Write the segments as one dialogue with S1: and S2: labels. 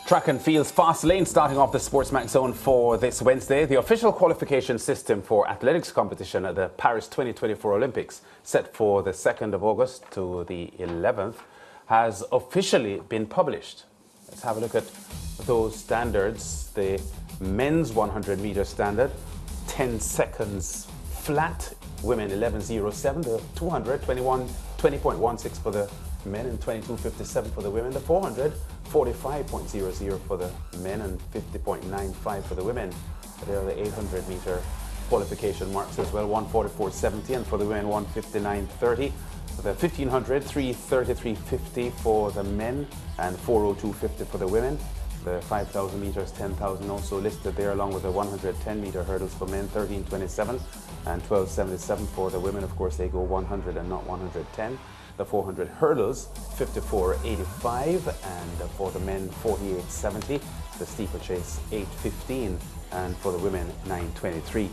S1: Track and fields fast lane starting off the SportsMax Zone for this Wednesday. The official qualification system for athletics competition at the Paris 2024 Olympics, set for the 2nd of August to the 11th, has officially been published. Let's have a look at those standards. The men's 100-meter standard, 10 seconds flat. Women 11.07. The 200, 20.16 for the men and 22.57 for the women. The 400, 45.00 for the men and 50.95 for the women. There are the 800-meter qualification marks as well, 144.70, and for the women 159.30. The 1500, 333.50 for the men and 402.50 for the women. The 5,000 meters, 10,000 also listed there, along with the 110-meter hurdles for men, 13.27 and 12.77 for the women. Of course, they go 100 and not 110. The 400 hurdles, 54.85, and for the men, 48.70. The steeplechase, 8.15, and for the women, 9.23.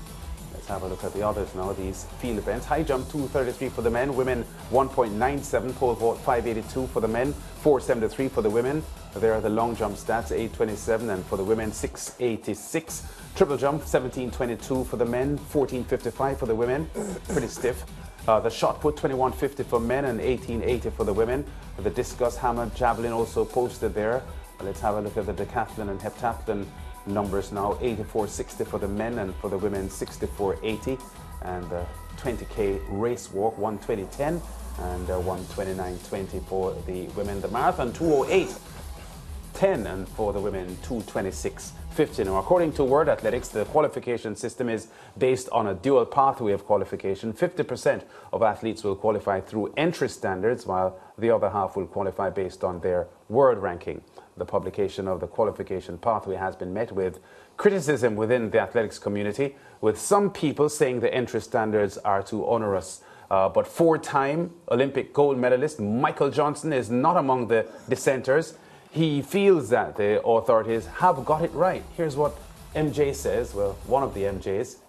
S1: Let's have a look at the others now, these field events. High jump, 2.33 for the men. Women, 1.97. Pole vault, 5.82 for the men. 4.73 for the women. There are the long jump stats, 8.27, and for the women, 6.86. Triple jump, 17.22 for the men. 14.55 for the women. Pretty stiff. The shot put, 21.50 for men and 18.80 for the women. The discus, hammer, javelin also posted there. Let's have a look at the decathlon and heptathlon numbers now. 84.60 for the men, and for the women 64.80. And the 20k race walk, 120.10 and 129.20 for the women. The marathon, 208.10, and for the women 226.50. Now, according to World Athletics, the qualification system is based on a dual pathway of qualification. 50% of athletes will qualify through entry standards, while the other half will qualify based on their world ranking. The publication of the qualification pathway has been met with criticism within the athletics community, with some people saying the entry standards are too onerous. But four-time Olympic gold medalist Michael Johnson is not among the dissenters. He feels that the authorities have got it right. Here's what MJ says, well, one of the MJs.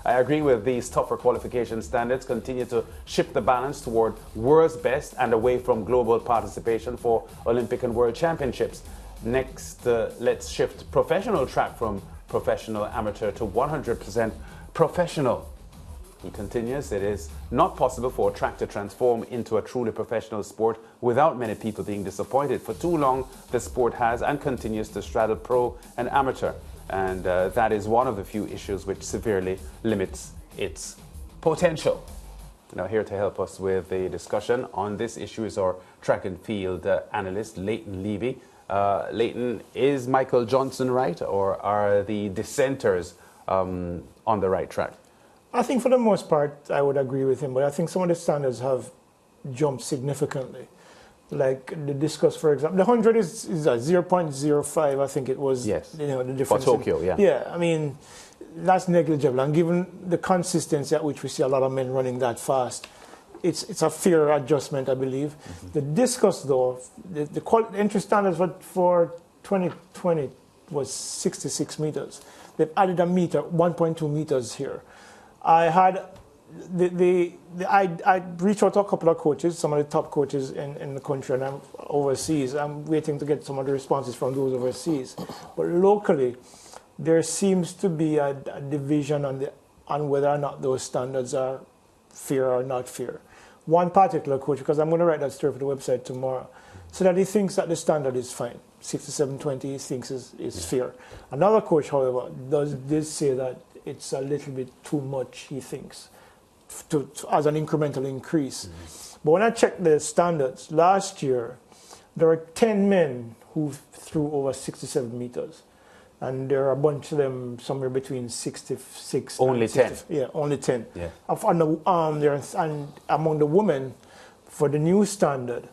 S1: I agree with these tougher qualification standards continue to shift the balance toward world's best and away from global participation for Olympic and World Championships. Next, let's shift professional track from professional amateur to 100% professional. He continues, it is not possible for a track to transform into a truly professional sport without many people being disappointed. For too long, the sport has and continues to straddle pro and amateur. And that is one of the few issues which severely limits its potential. Now, here to help us with the discussion on this issue is our track and field analyst, Leighton Levy. Leighton, is Michael Johnson right, or are the dissenters on the right track?
S2: I think for the most part, I would agree with him, but I think some of the standards have jumped significantly. Like the discus, for example, the 100 is 0.05, I think it was.
S1: Yes.
S2: You know, the difference.
S1: For Tokyo, yeah.
S2: Yeah, I mean, that's negligible. And given the consistency at which we see a lot of men running that fast, it's a fair adjustment, I believe. Mm-hmm. The discus, though, the entry standard for 2020 was 66 meters. They've added a meter, 1.2 meters here. I had I reached out to a couple of coaches, some of the top coaches in the country, and I'm overseas. I'm waiting to get some of the responses from those overseas. But locally, there seems to be a division on whether or not those standards are fair or not fair. One particular coach, because I'm going to write that story for the website tomorrow, said that he thinks that the standard is fine. 67.20 he thinks is fair. Another coach, however, did say that it's a little bit too much, he thinks, as an incremental increase. Mm-hmm. But when I checked the standards, last year, there were 10 men who threw over 67 meters. And there are a bunch of them somewhere between 66
S1: only
S2: and
S1: 10?
S2: Yeah, only 10.
S1: Yeah.
S2: And among the women, for the new standard,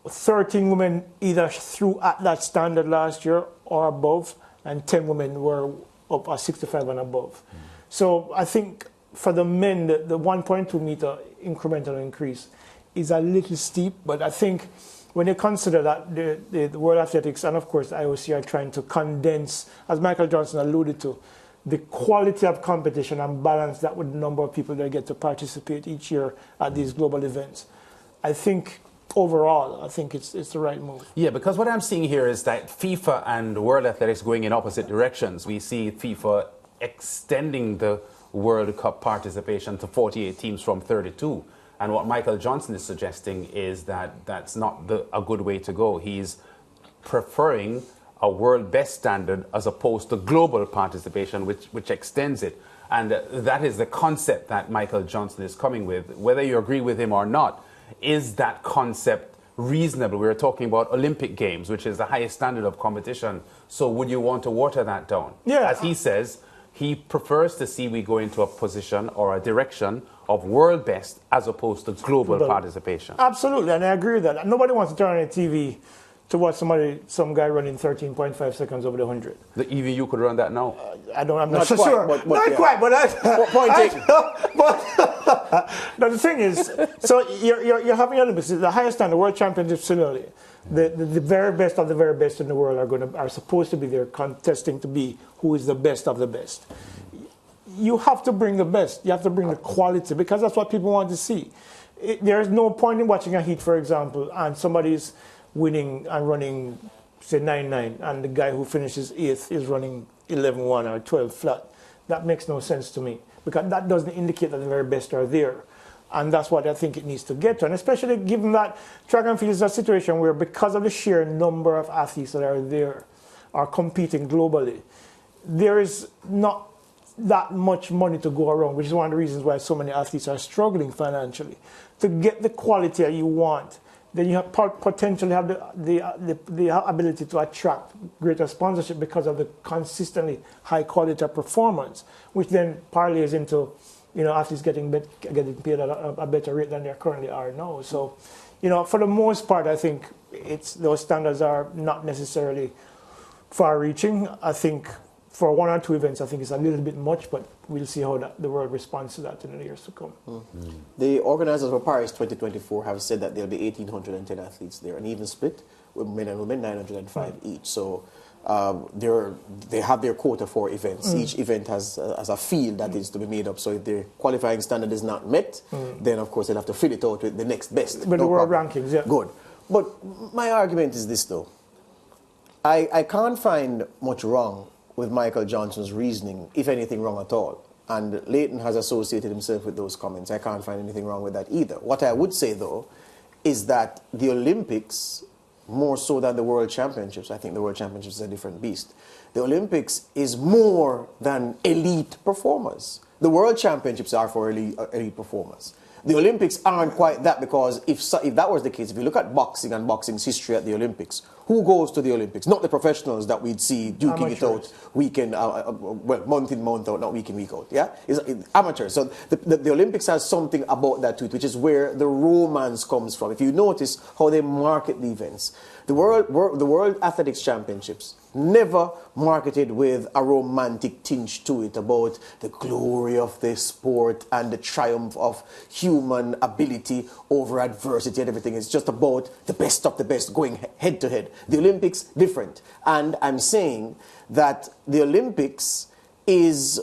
S2: 13 women either threw at that standard last year or above, and 10 women were up at 65 and above. Mm. So I think for the men, the 1.2 meter incremental increase is a little steep, but I think when you consider that the World Athletics and, of course, IOC are trying to condense, as Michael Johnson alluded to, the quality of competition and balance that with the number of people that get to participate each year at these global events, I think overall, I think it's the right move.
S1: Yeah, because what I'm seeing here is that FIFA and World Athletics going in opposite directions. We see FIFA extending the World Cup participation to 48 teams from 32. And what Michael Johnson is suggesting is that that's not a good way to go. He's preferring a world best standard as opposed to global participation, which extends it. And that is the concept that Michael Johnson is coming with. Whether you agree with him or not, is that concept reasonable? We were talking about Olympic Games, which is the highest standard of competition. So would you want to water that down?
S2: Yeah.
S1: As he says, he prefers to see we go into a position or a direction of world best as opposed to global participation.
S2: Absolutely, and I agree with that. Nobody wants to turn on a TV to watch some guy running 13.5 seconds over the 100.
S1: Even you could run that now.
S2: I'm not so sure. Not quite, but
S3: point taken.
S2: But now the thing is, so you're having Olympics, the highest standard, World Championships similarly. The very best of the very best in the world are supposed to be there contesting to be who is the best of the best. You have to bring the best. You have to bring the quality because that's what people want to see. There is no point in watching a heat, for example, and somebody's winning and running, say, 9-9, and the guy who finishes 8th is running 11-1 or 12 flat. That makes no sense to me because that doesn't indicate that the very best are there. And that's what I think it needs to get to. And especially given that track and field is a situation where because of the sheer number of athletes that are there, are competing globally, there is not that much money to go around, which is one of the reasons why so many athletes are struggling financially. To get the quality that you want, then you have potentially have the ability to attract greater sponsorship because of the consistently high quality of performance, which then parlays into athletes getting paid at a better rate than they currently are now. So, for the most part, I think those standards are not necessarily far-reaching. I think for one or two events, I think it's a little bit much, but we'll see how the world responds to that in the years to come.
S3: Mm-hmm. The organizers for Paris 2024 have said that there'll be 1,810 athletes there, an even split with men and women, 905 each. So they have their quota for events. Each event has a field that is to be made up. So if their qualifying standard is not met, then of course they'll have to fill it out with the next best.
S2: With the world rankings, yeah.
S3: Good. But my argument is this, though. I can't find much wrong with Michael Johnson's reasoning, if anything wrong at all. And Leighton has associated himself with those comments. I can't find anything wrong with that either. What I would say, though, is that the Olympics, more so than the World Championships, I think the World Championships is a different beast. The Olympics is more than elite performers. The World Championships are for elite performers. The Olympics aren't quite that because if that was the case, if you look at boxing and boxing's history at the Olympics, who goes to the Olympics? Not the professionals that we'd see duking it out week in, month in, month out, not week in, week out. Yeah, it's amateurs. So the Olympics has something about that to it, which is where the romance comes from. If you notice how they market the events, the World Athletics Championships never marketed with a romantic tinge to it about the glory of the sport and the triumph of human ability over adversity and everything. It's just about the best of the best going head to head. The Olympics, different. And I'm saying that the Olympics is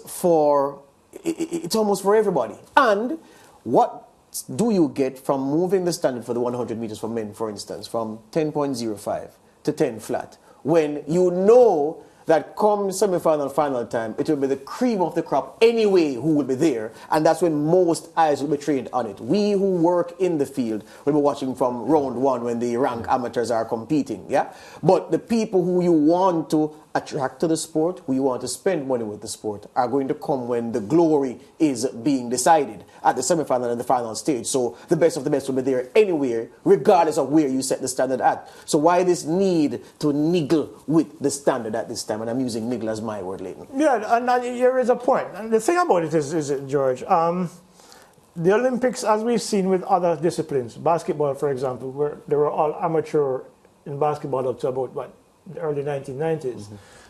S3: it's almost for everybody. And what do you get from moving the standard for the 100 meters for men, for instance, from 10.05 to 10 flat, when you know that come semi-final, final time, it will be the cream of the crop anyway who will be there, and that's when most eyes will be trained on it. We who work in the field will be watching from round one when the rank amateurs are competing, yeah? But the people who you want to attract to the sport, who you want to spend money with the sport, are going to come when the glory is being decided at the semi-final and the final stage. So the best of the best will be there anywhere, regardless of where you set the standard at. So why this need to niggle with the standard at this time? And I'm using niggle as my word, Leighton.
S2: Yeah, and there is a point. And the thing about it is George, the Olympics, as we've seen with other disciplines, basketball, for example, where they were all amateur in basketball up to about, the early 1990s.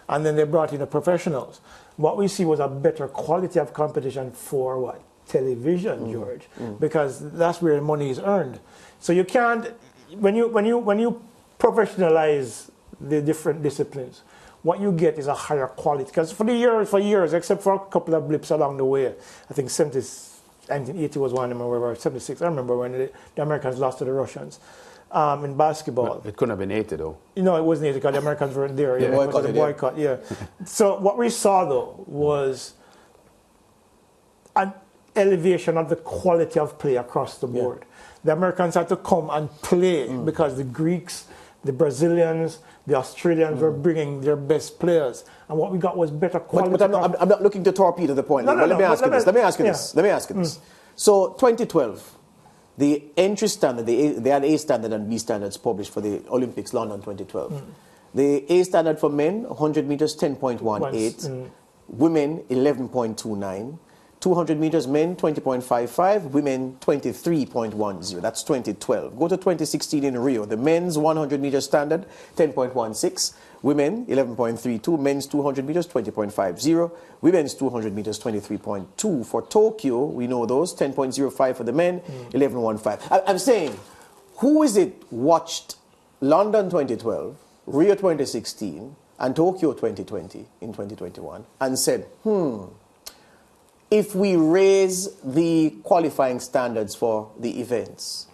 S2: And then they brought in the professionals. What we see was a better quality of competition for television, George, because that's where money is earned. So you can't, when you professionalize the different disciplines, what you get is a higher quality. Because for years, except for a couple of blips along the way, I think 1980 was one, I remember, or 76, I remember when the Americans lost to the Russians. in basketball.
S1: It couldn't have been 80, though.
S2: No, it wasn't 80 because the Americans weren't there.
S3: Yeah,
S2: It was a boycott, yeah. So what we saw, though, was an elevation of the quality of play across the board. Yeah. The Americans had to come and play because the Greeks, the Brazilians, the Australians were bringing their best players. And what we got was better quality.
S3: But I'm not looking to torpedo the point. Let me ask you this. So 2012, the entry standard, they had A standard and B standards published for the Olympics London 2012. The A standard for men, 100 meters, 10.18. Women, 11.29. 200 meters men, 20.55. Women, 23.10. That's 2012. Go to 2016 in Rio. The men's 100 meter standard, 10.16. Women, 11.32. Men's 200 meters, 20.50. Women's 200 meters, 23.2. For Tokyo, we know those, 10.05 for the men, 11.15. I'm saying, who is it watched London 2012, Rio 2016, and Tokyo 2020 in 2021 and said, if we raise the qualifying standards for the events,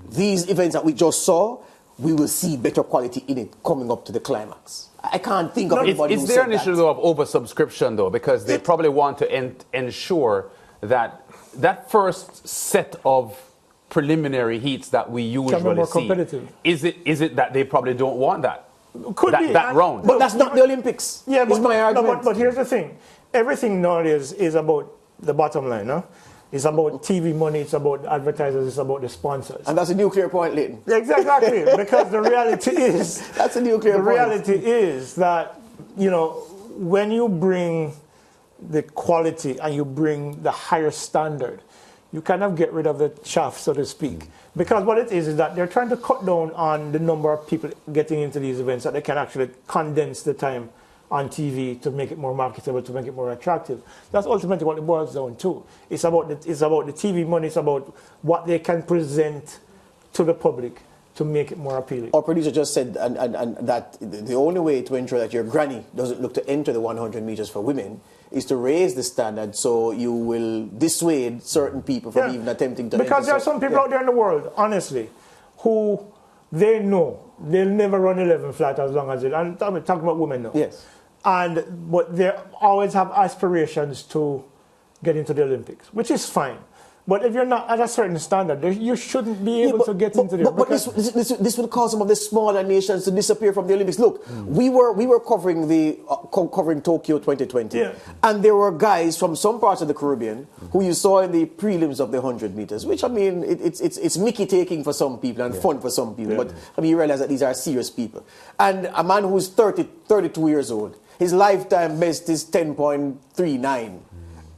S3: these events that we just saw, we will see better quality in it coming up to the climax. I can't think of anybody who said that. Is there an issue,
S1: though, of oversubscription, though? Because they probably want to ensure that that first set of preliminary heats that we usually
S2: more
S1: see,
S2: competitive.
S1: Is it that they probably don't want that?
S2: Could be.
S1: That round.
S3: But that's not the Olympics.
S2: Yeah,
S3: is my argument.
S2: But here's the thing. Everything nowadays is about the bottom line, huh? It's about TV money, it's about advertisers, it's about the sponsors.
S3: And that's a nuclear point, Leighton.
S2: Exactly, because the reality is...
S3: That's a nuclear point.
S2: The reality is that, you know, when you bring the quality and you bring the higher standard, you kind of get rid of the chaff, so to speak. Because what it is that they're trying to cut down on the number of people getting into these events so they can actually condense the time on TV to make it more marketable, to make it more attractive. That's ultimately what it boils down to. It's about the TV money, it's about what they can present to the public to make it more appealing.
S3: Our producer just said and that the only way to ensure that your granny doesn't look to enter the 100 meters for women is to raise the standard so you will dissuade certain people from even attempting to enter.
S2: Because there are some people out there in the world, honestly, who they know they'll never run 11 flat as long as it. And I'm talking about women now.
S3: Yes.
S2: But they always have aspirations to get into the Olympics, which is fine. But if you're not at a certain standard, you shouldn't be able to get into there.
S3: But this will cause some of the smaller nations to disappear from the Olympics. Look, we were covering covering Tokyo 2020, and there were guys from some parts of the Caribbean who you saw in the prelims of the 100 meters. Which I mean, it's Mickey taking for some people and fun for some people. But I mean, you realize that these are serious people. And a man who's 32 years old, his lifetime best is 10.39.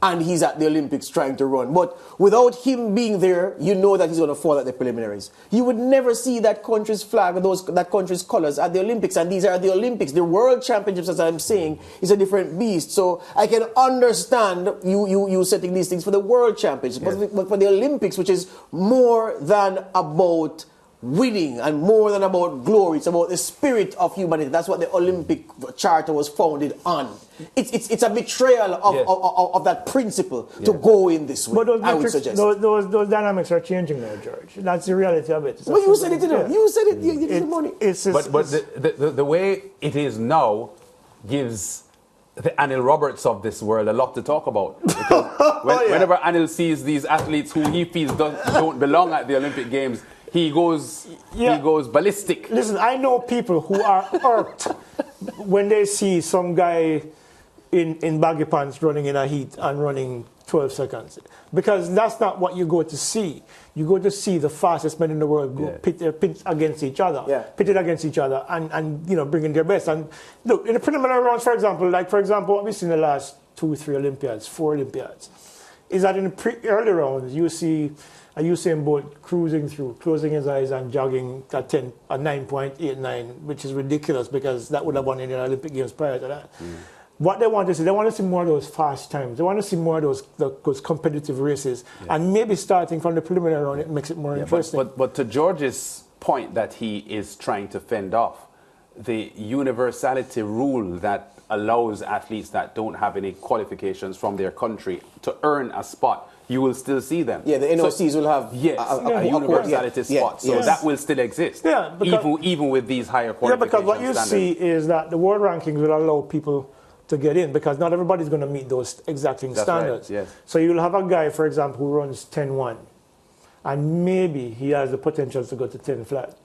S3: And he's at the Olympics trying to run. But without him being there, you know that he's going to fall at the preliminaries. You would never see that country's flag or that country's colors at the Olympics. And these are the Olympics. The World Championships, as I'm saying, is a different beast. So I can understand you setting these things for the World Championships. But for the Olympics, which is more than about winning and more than about glory, it's about the spirit of humanity. That's what the Olympic Charter was founded on. It's a betrayal of that principle to go in this way.
S2: But those
S3: I would suggest
S2: those dynamics are changing now, George. That's the reality of it.
S3: But you said it, you said it. You give the money.
S1: But the way it is now gives the Anil Roberts of this world a lot to talk about. Because whenever Anil sees these athletes who he feels don't belong at the Olympic Games, he goes ballistic.
S2: Listen, I know people who are irked when they see some guy in baggy pants running in a heat and running 12 seconds. Because that's not what you go to see. You go to see the fastest men in the world go pit against each other, pitted against each other, and bringing their best. And look, in the preliminary rounds, for example, what we've seen in the last 4 Olympiads, is that in the early rounds, you see Usain Bolt cruising through, closing his eyes and jogging at 9.89, which is ridiculous because that would have won in the Olympic Games prior to that. What they want to see more of those fast times. They want to see more of those competitive races. And maybe starting from the preliminary round, it makes it more interesting.
S1: But to George's point that he is trying to fend off, the universality rule that allows athletes that don't have any qualifications from their country to earn a spot you will still see them.
S3: Yeah, the NOCs will have
S1: yes, a universality spot. So that will still exist.
S2: Yeah,
S1: even with these higher
S2: Yeah,
S1: qualification
S2: because what you
S1: standards.
S2: see is that the world rankings will allow people to get in because not everybody's going to meet those exacting standards.
S1: Right, yes.
S2: So you'll have a guy, for example, who runs 10-1, and maybe he has the potential to go to 10 flat.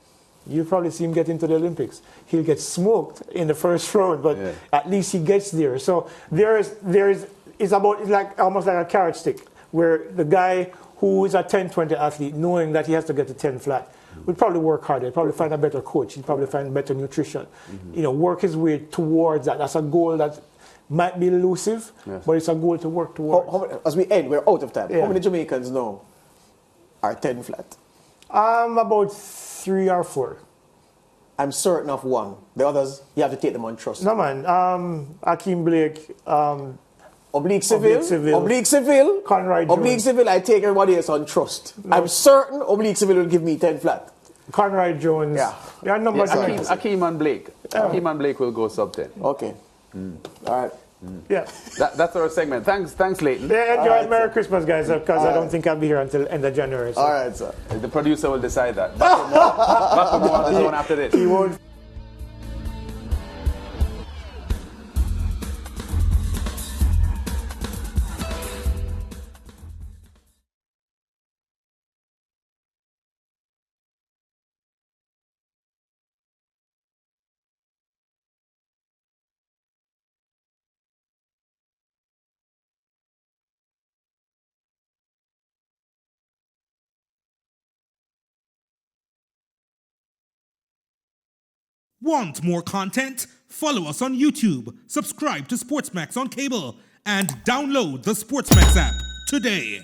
S2: You'll probably see him get into the Olympics. He'll get smoked in the first round, but at least he gets there. So it's like almost like a carrot stick, where the guy who is a 10-20 athlete, knowing that he has to get to 10 flat, will probably work harder. He'll probably find a better coach. He'll probably find better nutrition. Work his way towards that. That's a goal that might be elusive, but it's a goal to work towards.
S3: As we end, we're out of time. How many Jamaicans now are 10 flat?
S2: About 3 or 4.
S3: I'm certain of one. The others, you have to take them on trust.
S2: No, man. Akeem Blake.
S3: Oblique Civil.
S2: Conrad
S3: Oblique
S2: Jones.
S3: Civil, I take everybody else on trust. No. I'm certain Oblique Civil will give me 10 flat.
S2: Conrad Jones.
S3: Yeah.
S2: There are numbers.
S1: Akeem and Blake. Akeem and Blake will go sub 10.
S3: Okay. All right.
S2: Yeah.
S1: That's our segment. Thanks, Leighton.
S2: Yeah, enjoy. Merry Christmas, guys, because I don't think I'll be here until end of January. So.
S3: All right, sir.
S1: The producer will decide that. Back for more on the zone after this.
S2: He won't.
S4: Want more content? Follow us on YouTube, subscribe to SportsMax on cable, and download the SportsMax app today.